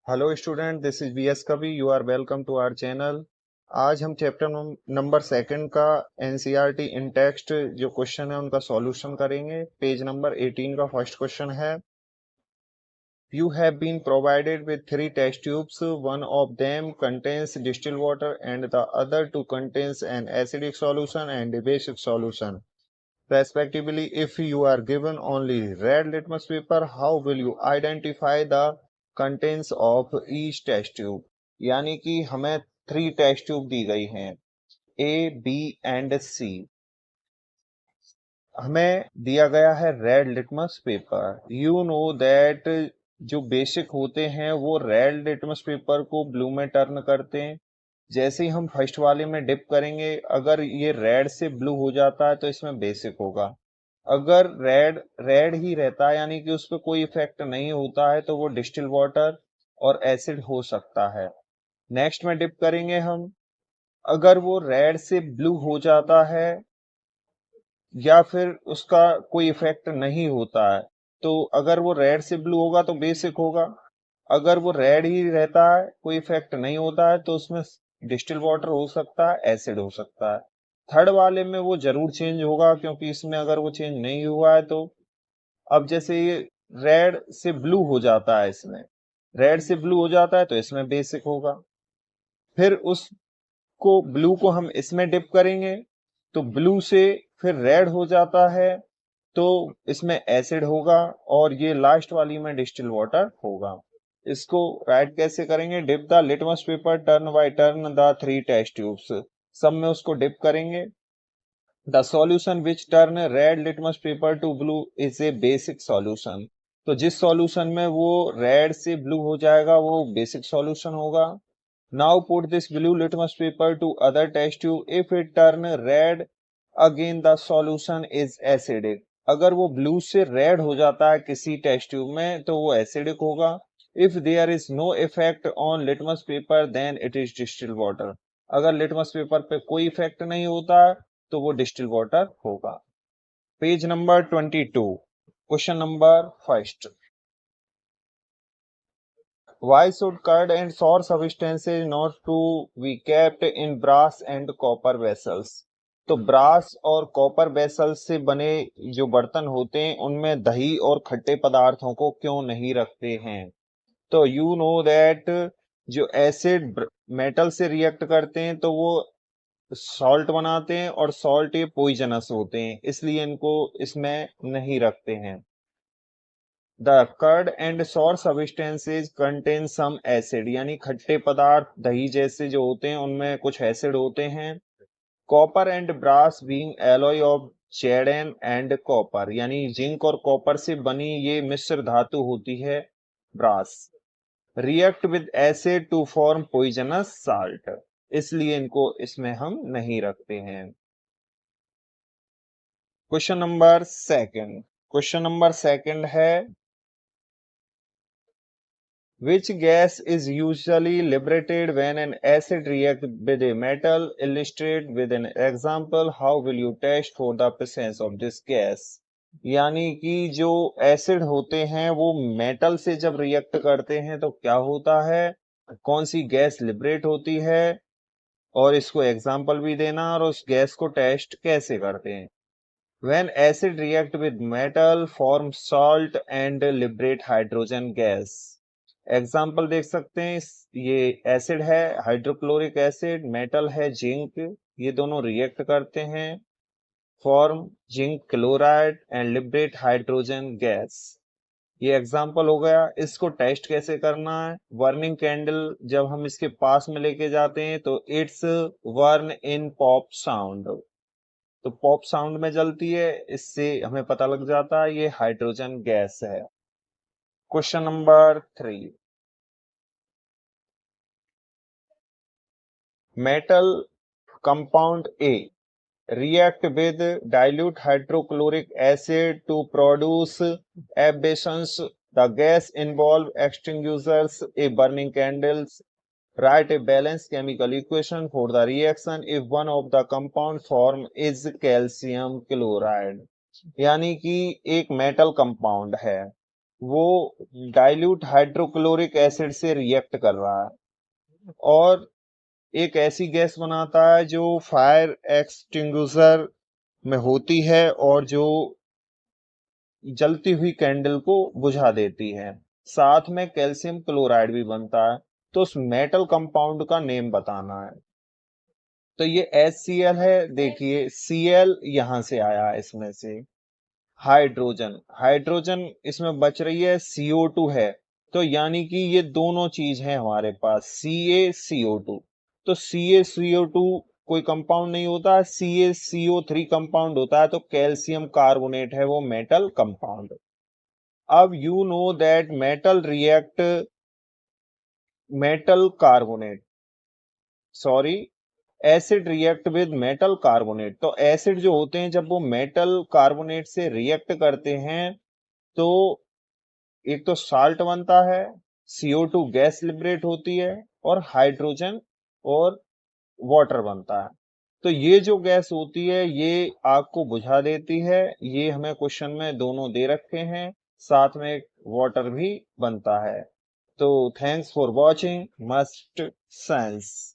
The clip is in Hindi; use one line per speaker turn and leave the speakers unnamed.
Hello student, this is V S Kavi. You are welcome to our channel. आज हम चैप्टर नंबर सेकंड का एनसीईआरटी इन टेक्स्ट जो क्वेश्चन है उनका सॉल्यूशन करेंगे। पेज नंबर 18 का फर्स्ट क्वेश्चन है, you have been provided with three test tubes, one of them contains distilled water and the other two contains an acidic solution and basic solution respectively. If you are given only red litmus paper, how will you identify the contents of each test tube? यानी कि हमें थ्री टेस्ट ट्यूब दी गई हैं, ए बी एंड सी। हमें दिया गया है red litmus paper. You know that जो बेसिक होते हैं वो रेड लिटमस पेपर को ब्लू में टर्न करते हैं। जैसे ही हम फर्स्ट वाले में डिप करेंगे, अगर ये रेड से ब्लू हो जाता है तो इसमें बेसिक होगा। अगर रेड रेड ही रहता है यानी कि उस पर कोई इफेक्ट नहीं होता है तो वो डिस्टिल वाटर और एसिड हो सकता है। नेक्स्ट में डिप करेंगे हम, अगर वो रेड से ब्लू हो जाता है या फिर उसका कोई इफेक्ट नहीं होता है, तो अगर वो रेड से ब्लू होगा तो बेसिक होगा। अगर वो रेड ही रहता है, कोई इफेक्ट नहीं होता है, तो उसमें डिस्टिल वाटर हो सकता है, एसिड हो सकता है। थर्ड वाले में वो जरूर चेंज होगा, क्योंकि इसमें अगर वो चेंज नहीं हुआ है तो अब जैसे ये रेड से ब्लू हो जाता है, इसमें रेड से ब्लू हो जाता है तो इसमें बेसिक होगा। फिर उसको ब्लू को हम इसमें डिप करेंगे तो ब्लू से फिर रेड हो जाता है तो इसमें एसिड होगा, और ये लास्ट वाली में डिस्टिल वाटर होगा। इसको राइट कैसे करेंगे? Dip the litmus paper turn by turn the three test tubes. सब में उसको डिप करेंगे। The solution which turn red litmus paper to blue is a basic solution. तो जिस सॉल्यूशन में वो रेड से ब्लू हो जाएगा वो बेसिक सॉल्यूशन होगा। Now put this blue litmus paper to other test tube, if it turn red again the solution is acidic. अगर वो ब्लू से रेड हो जाता है किसी टेस्ट ट्यूब में तो वो एसिडिक होगा। If there is no effect on litmus paper then it is distil water. अगर लिटमस पेपर पे कोई इफेक्ट नहीं होता तो वो डिस्टिल वाटर होगा। Page number 22, question number first, why should curd and sour substances not to be kept in brass and copper vessels? तो ब्रास और कॉपर वेसल से बने जो बर्तन होते हैं उनमें दही और खट्टे पदार्थों को क्यों नहीं रखते हैं? तो यू नो दैट जो एसिड मेटल से रिएक्ट करते हैं तो वो सॉल्ट बनाते हैं, और सॉल्ट ये पॉइजनस होते हैं, इसलिए इनको इसमें नहीं रखते हैं। The curd and sour substances contain some acid, यानी खट्टे पदार्थ दही जैसे जो होते हैं उनमें कुछ एसिड होते हैं। Copper and brass being alloy of चेडेन एंड कॉपर, यानी जिंक और कॉपर से बनी ये मिश्र धातु होती है ब्रास। React with acid to form poisonous salt, इसलिए इनको इसमें हम नहीं रखते हैं। क्वेश्चन नंबर सेकंड है, which gas is usually liberated when an acid reacts with a metal? Illustrate with an example. How will you test for the presence of this gas? यानी कि जो एसिड होते हैं वो मेटल से जब रिएक्ट करते हैं तो क्या होता है, कौन सी गैस लिबरेट होती है, और इसको एग्जाम्पल भी देना और उस गैस को टेस्ट कैसे करते हैं। When acid react with metal form salt and liberate hydrogen gas। Example देख सकते हैं, ये एसिड है हाइड्रोक्लोरिक एसिड, मेटल है जिंक, ये दोनों रिएक्ट करते हैं, form zinc chloride and liberate hydrogen gas. ये एग्जाम्पल हो गया। इसको टेस्ट कैसे करना है? बर्निंग कैंडल जब हम इसके पास में लेके जाते हैं तो इट्स वर्न इन पॉप साउंड, तो पॉप साउंड में जलती है, इससे हमें पता लग जाता है ये हाइड्रोजन गैस है। Question number 3, metal compound A react with dilute hydrochloric acid to produce evanescence. The gas involve extinguishers a burning candles. Write a balanced chemical equation for the reaction if one of the compound form is calcium chloride। यानी कि एक मेटल कंपाउंड है, वो डाइल्यूट हाइड्रोक्लोरिक एसिड से रिएक्ट कर रहा है और एक ऐसी गैस बनाता है जो फायर एक्सटिंग्विशर में होती है और जो जलती हुई कैंडल को बुझा देती है। साथ में कैल्शियम क्लोराइड भी बनता है। तो उस मेटल कंपाउंड का नेम बताना है। तो ये HCl है। देखिए Cl यहां से आया है, इसमें से हाइड्रोजन हाइड्रोजन इसमें बच रही है, CO2 है। तो यानी कि ये दोनों चीज है हमारे पास, CaCO2। तो CaCO2 कोई कंपाउंड नहीं होता, CaCO3 कंपाउंड होता है। तो कैल्शियम कार्बोनेट है वो मेटल कंपाउंड। अब you know that metal carbonate sorry acid react with metal carbonate. तो एसिड जो होते हैं जब वो मेटल कार्बोनेट से रिएक्ट करते हैं तो एक तो साल्ट बनता है, CO2 गैस लिबरेट होती है और हाइड्रोजन और वाटर बनता है। तो ये जो गैस होती है ये आग को बुझा देती है। ये हमें क्वेश्चन में दोनों दे रखे हैं, साथ में वाटर भी बनता है। तो thanks for watching must science.